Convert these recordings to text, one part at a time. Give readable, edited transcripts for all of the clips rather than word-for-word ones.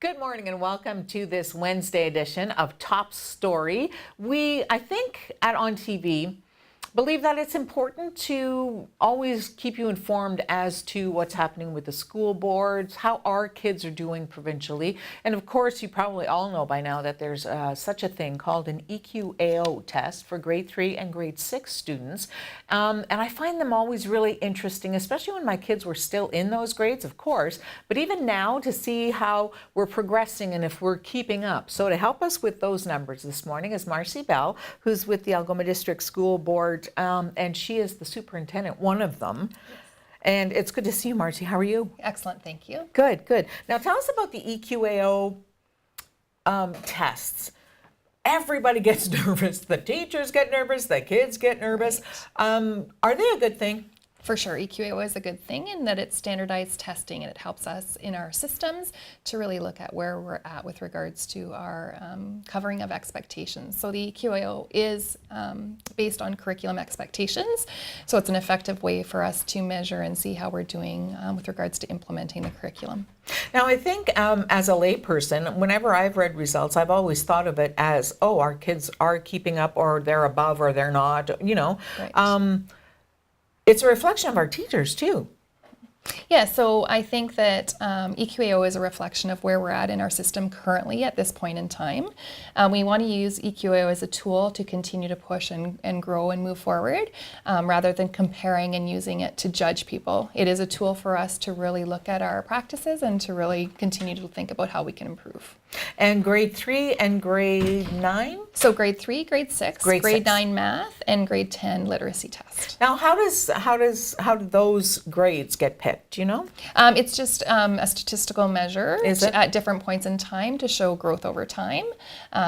Good morning and welcome to this Wednesday edition of Top Story. I think, at On TV, believe that it's important to always keep you informed as to what's happening with the school boards, how our kids are doing provincially. And of course, you probably all know by now that there's such a thing called an EQAO test for grade 3 and grade 6 students. And I find them always really interesting, especially when my kids were still in those grades, of course, but even now to see how we're progressing and if we're keeping up. So to help us with those numbers this morning is Marcy Bell, who's with the Algoma District School Board, and she is the superintendent, one of them. And it's good to see you, Marcy. How are you? Excellent, thank you. Good, good. Now tell us about the EQAO tests. Everybody gets nervous. The teachers get nervous. The kids get nervous. Right. Are they a good thing? For sure, EQAO is a good thing in that it's standardized testing and it helps us in our systems to really look at where we're at with regards to our covering of expectations. So the EQAO is based on curriculum expectations, so it's an effective way for us to measure and see how we're doing with regards to implementing the curriculum. Now, I think as a layperson, whenever I've read results, I've always thought of it as, oh, our kids are keeping up, or they're above, or they're not, you know. Right. It's a reflection of our teachers, too. Yeah, so I think that EQAO is a reflection of where we're at in our system currently at this point in time. We want to use EQAO as a tool to continue to push and grow and move forward rather than comparing and using it to judge people. It is a tool for us to really look at our practices and to really continue to think about how we can improve. And grade 3 and grade 9? So grade 3, grade 6, grade 9 math, and grade 10 literacy test. Now, how do those grades get picked? Do you know? It's just a statistical measure at different points in time to show growth over time.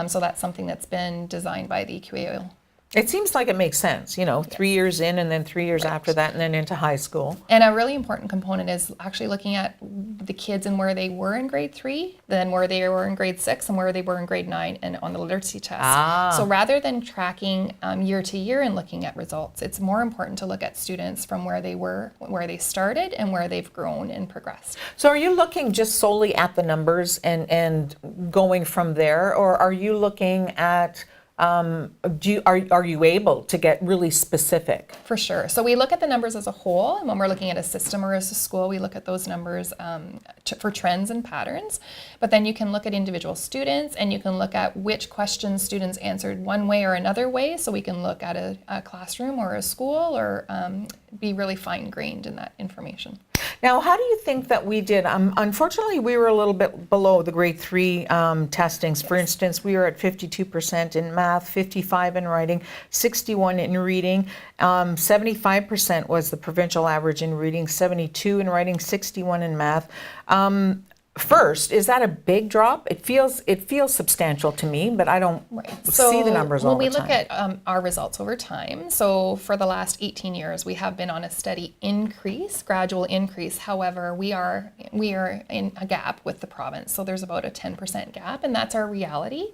So that's something that's been designed by the EQAO. It seems like it makes sense, you know, 3 years in and then 3 years after that and then into high school. And a really important component is actually looking at the kids and where they were in grade 3, then where they were in grade 6 and where they were in grade 9 and on the literacy test. So rather than tracking year to year and looking at results, it's more important to look at students from where they were, where they started and where they've grown and progressed. So are you looking just solely at the numbers and going from there, or are you looking at are you able to get really specific? For sure. So we look at the numbers as a whole, and when we're looking at a system or as a school, we look at those numbers for trends and patterns. But then you can look at individual students, and you can look at which questions students answered one way or another way. So we can look at a classroom or a school, or be really fine-grained in that information. Now, how do you think that we did? Unfortunately, we were a little bit below the grade 3 testings. For instance, we were at 52% in math, 55% in writing, 61% in reading. 75% was the provincial average in reading, 72% in writing, 61% in math. First, is that a big drop? It feels substantial to me, but I don't see the numbers all the time. When we look at our results over time, so for the last 18 years, we have been on a steady increase, gradual increase. However, we are in a gap with the province. So there's about a 10% gap, and that's our reality.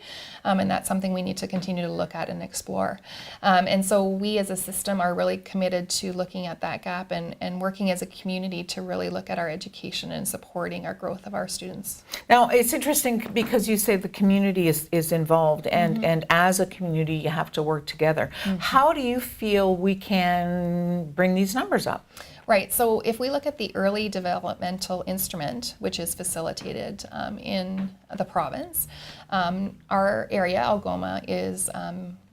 And that's something we need to continue to look at and explore. And so we as a system are really committed to looking at that gap and working as a community to really look at our education and supporting our growth of our students. Now, it's interesting because you say the community is involved, and as a community you have to work together. How do you feel we can bring these numbers up? Right, so if we look at the early developmental instrument, which is facilitated in the province, our area, Algoma, is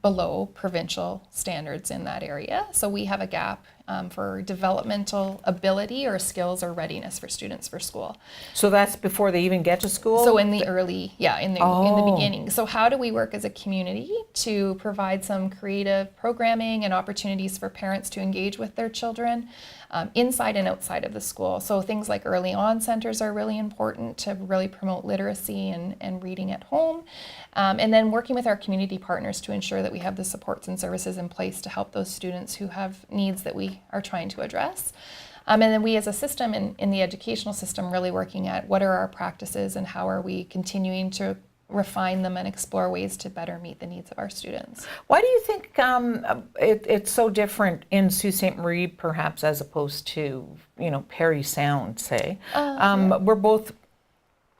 below provincial standards in that area. So we have a gap for developmental ability or skills or readiness for students for school. So that's before they even get to school? So in the early, in the beginning. So how do we work as a community to provide some creative programming and opportunities for parents to engage with their children inside and outside of the school? So things like early on centers are really important to really promote literacy and reading at home. And then working with our community partners to ensure that we have the supports and services in place to help those students who have needs that we are trying to address. And then we as a system in the educational system really working at what are our practices and how are we continuing to refine them and explore ways to better meet the needs of our students. Why do you think it's so different in Sault Ste. Marie perhaps as opposed to, Parry Sound, say? We're both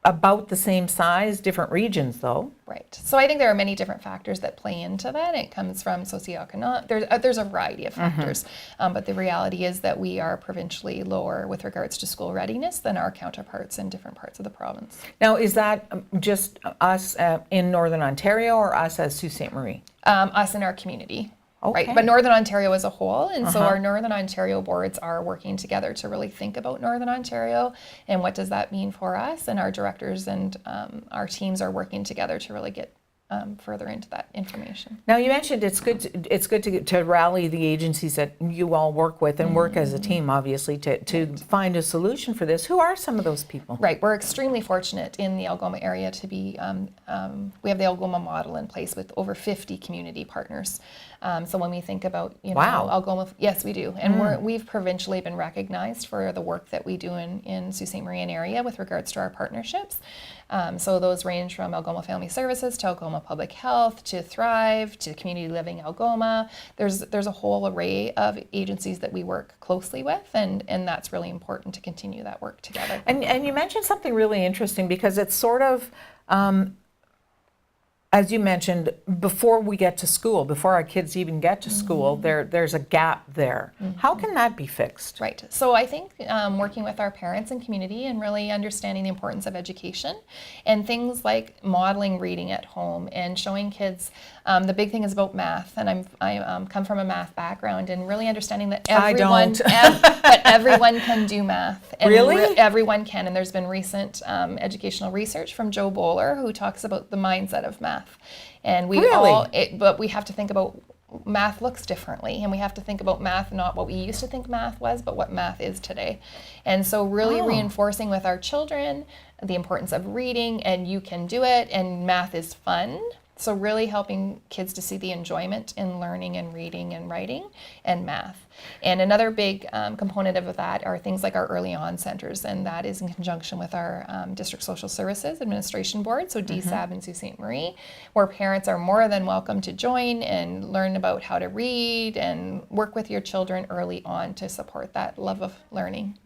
about the same size, different regions though. Right. So I think there are many different factors that play into that. It comes from socioeconomic. There's a variety of factors, but the reality is that we are provincially lower with regards to school readiness than our counterparts in different parts of the province. Now, is that just us in Northern Ontario or us as Sault Ste. Marie? Us in our community. Okay. Right, but Northern Ontario as a whole, and so our Northern Ontario boards are working together to really think about Northern Ontario and what does that mean for us, and our directors and our teams are working together to really get further into that information. Now, you mentioned it's good to rally the agencies that you all work with and work as a team, obviously, to find a solution for this. Who are some of those people? Right, we're extremely fortunate in the Algoma area to be, we have the Algoma model in place with over 50 community partners. So when we think about, Wow. Algoma, yes, we do. And we've provincially been recognized for the work that we do in Sault Ste. Marie area with regards to our partnerships. So those range from Algoma Family Services to Algoma Public Health to Thrive to Community Living Algoma. There's a whole array of agencies that we work closely with, and that's really important to continue that work together. And you mentioned something really interesting because it's sort of, as you mentioned, before we get to school, before our kids even get to school, there's a gap there. How can that be fixed? Right. So I think working with our parents and community and really understanding the importance of education and things like modeling reading at home and showing kids, the big thing is about math, and I come from a math background, and really understanding that everyone, but everyone can do math. And Really? Everyone can, and there's been recent educational research from Joe Bowler who talks about the mindset of math. And we Really? but we have to think about math looks differently, and we have to think about math not what we used to think math was, but what math is today. And so really reinforcing with our children the importance of reading, and you can do it, and math is fun. So really helping kids to see the enjoyment in learning and reading and writing and math. And another big component of that are things like our early on centers, and that is in conjunction with our District Social Services Administration Board, so DSAB and Sault Ste. Marie, where parents are more than welcome to join and learn about how to read and work with your children early on to support that love of learning.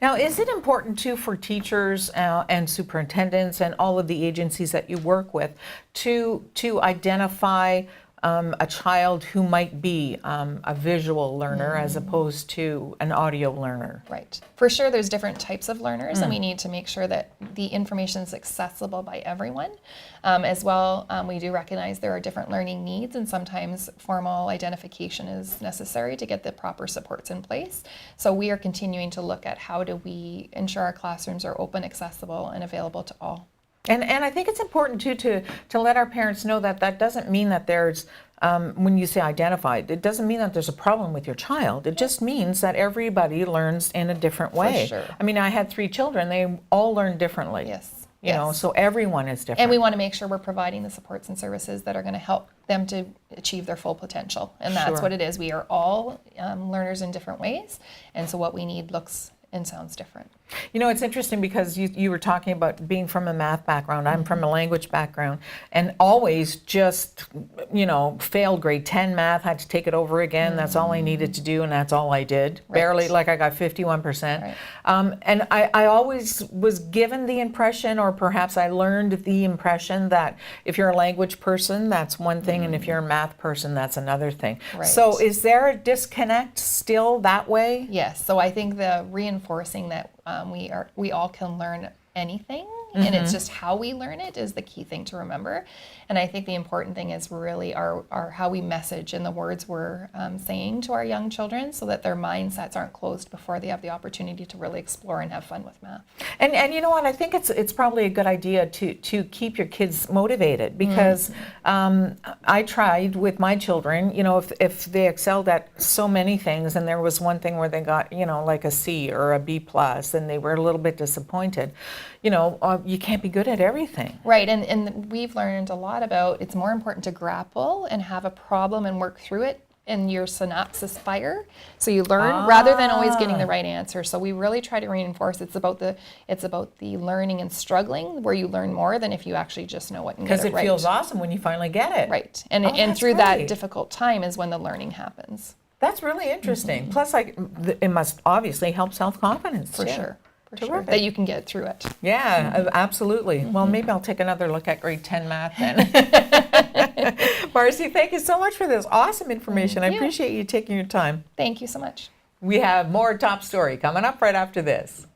Now, is it important too for teachers and superintendents and all of the agencies that you work with to identify a child who might be a visual learner as opposed to an audio learner? Right. For sure, there's different types of learners, and we need to make sure that the information is accessible by everyone. As well, we do recognize there are different learning needs, and sometimes formal identification is necessary to get the proper supports in place. So we are continuing to look at how do we ensure our classrooms are open, accessible, and available to all. And I think it's important too to let our parents know that that doesn't mean that there's, when you say identified, it doesn't mean that there's a problem with your child. It just means that everybody learns in a different way. sure. I mean, I had 3 children, they all learn differently. Yes. You know, so everyone is different. And we want to make sure we're providing the supports and services that are going to help them to achieve their full potential. And that's Sure. what it is. We are all learners in different ways. And so what we need looks and sounds different. You know, it's interesting because you were talking about being from a math background. I'm from a language background, and always just, failed grade 10 math, had to take it over again. That's all I needed to do, and that's all I did. Right. Barely, like I got 51%. Right. And I always was given the impression, or perhaps I learned the impression, that if you're a language person, that's one thing, and if you're a math person, that's another thing. Right. So is there a disconnect still that way? Yes. So I think the reinforcing that we all can learn anything, and it's just how we learn it is the key thing to remember. And I think the important thing is really our how we message and the words we're saying to our young children, so that their mindsets aren't closed before they have the opportunity to really explore and have fun with math. And you know what? I think it's probably a good idea to keep your kids motivated, because I tried with my children. If they excelled at so many things, and there was one thing where they got like a C or a B plus, and they were a little bit disappointed. You can't be good at everything. Right, and we've learned a lot about it's more important to grapple and have a problem and work through it in your synopsis fire, so you learn rather than always getting the right answer. So we really try to reinforce it's about the learning and struggling, where you learn more than if you actually just know what and get Because it right. feels awesome when you finally get it. Right, and that's through great. that difficult time is when the learning happens. That's really interesting. Plus, it must obviously help self-confidence For too. sure. for sure, Terrific. that you can get through it. Yeah, absolutely. Well, maybe I'll take another look at grade 10 math then. Marcy, thank you so much for this awesome information. I you. appreciate you taking your time. Thank you so much. We have more Top Story coming up right after this.